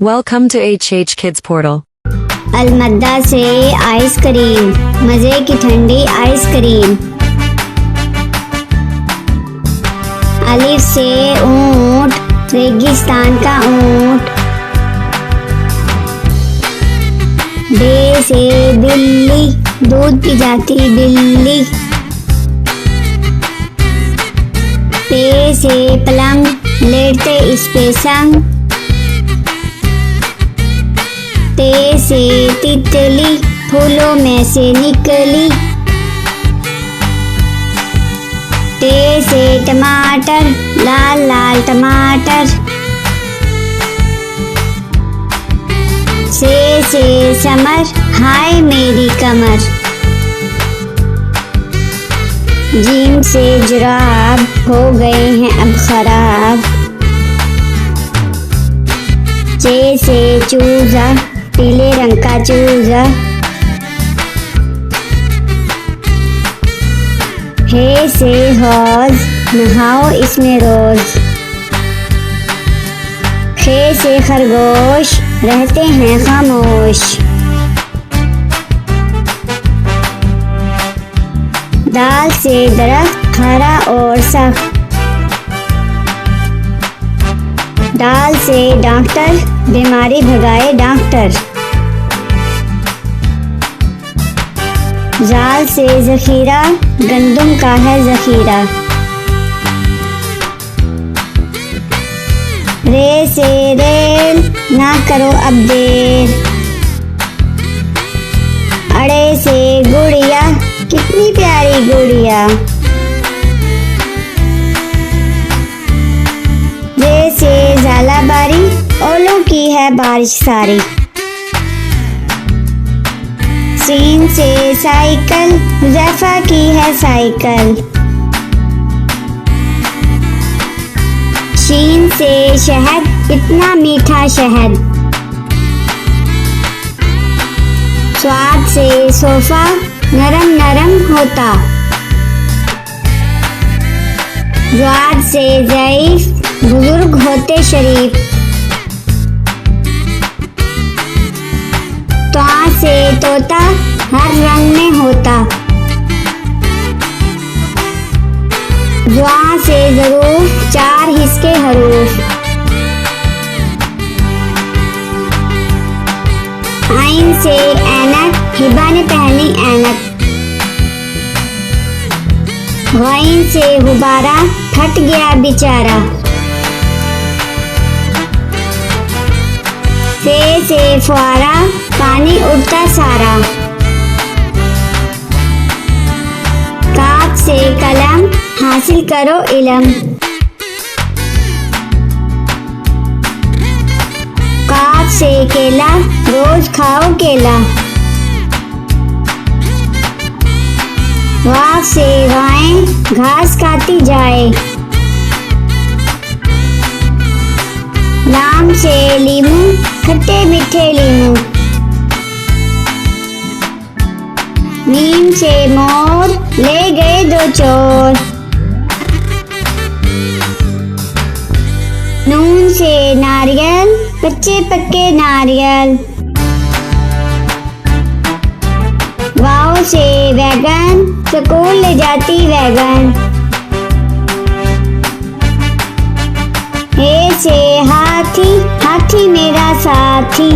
Welcome to HH Kids Portal. अलमद्दा से ice cream, मज़े की ठंडी आइसक्रीम। अलिफ से ऊंट, रेगिस्तान का ऊंट। बे से बिल्ली, दूध पी जाती बिल्ली। पे से पलंग, लेटते इस पे संग। ते से तितली, फूलों में से निकली। टे से टमाटर, लाल लाल टमाटर। से समर, हाय मेरी कमर। जीम से जुराब, हो गए हैं अब खराब। चे से चूजा, पीले रंग का चूजा। हे से हौज, नहाओ इसमें रोज। खे से खरगोश, रहते हैं खामोश। दाल से दरख्त, हरा और सख्त। दाल से डॉक्टर, बीमारी भगाए डॉक्टर। जाल से जखीरा, गंदम का है जखीरा। रे से रेल, ना करो अब देर। अड़े से गुड़िया, कितनी प्यारी गुड़िया। रे से झालाबारी, ओलों की है बारिश सारी। सीन से साइकिल, हुज़ैफा की है साइकिल। शीन से शहद, इतना मीठा शहद। स्वाद से सोफा, नरम नरम होता। ज़्वाद से ज़ईफ, बुजुर्ग होते शरीफ। त्वा से तोता, हर रंग में होता। ज्वा से ज़रूफ, चार हिस्से हरूफ। आइन से ऐनक, हिबा ने पहनी ऐनक। गाइन से गुब्बारा, फट गया बेचारा। से फुआरा, पानी उड़ता सारा। काफ से कलम, हासिल करो इलम। काफ से केला, रोज खाओ केला। वाफ से गाय, घास खाती जाए। लाम से लीमू, खट्टे मीठे लीमू। मीम से मोर, ले गए दो चोर। नून से नारियल, कच्चे पक्के नारियल। वाव से वैगन, स्कूल ले जाती वैगन। हे से हाथी, हाथी मेरा साथी।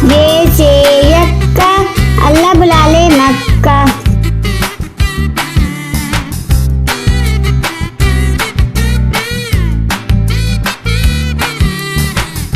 ये से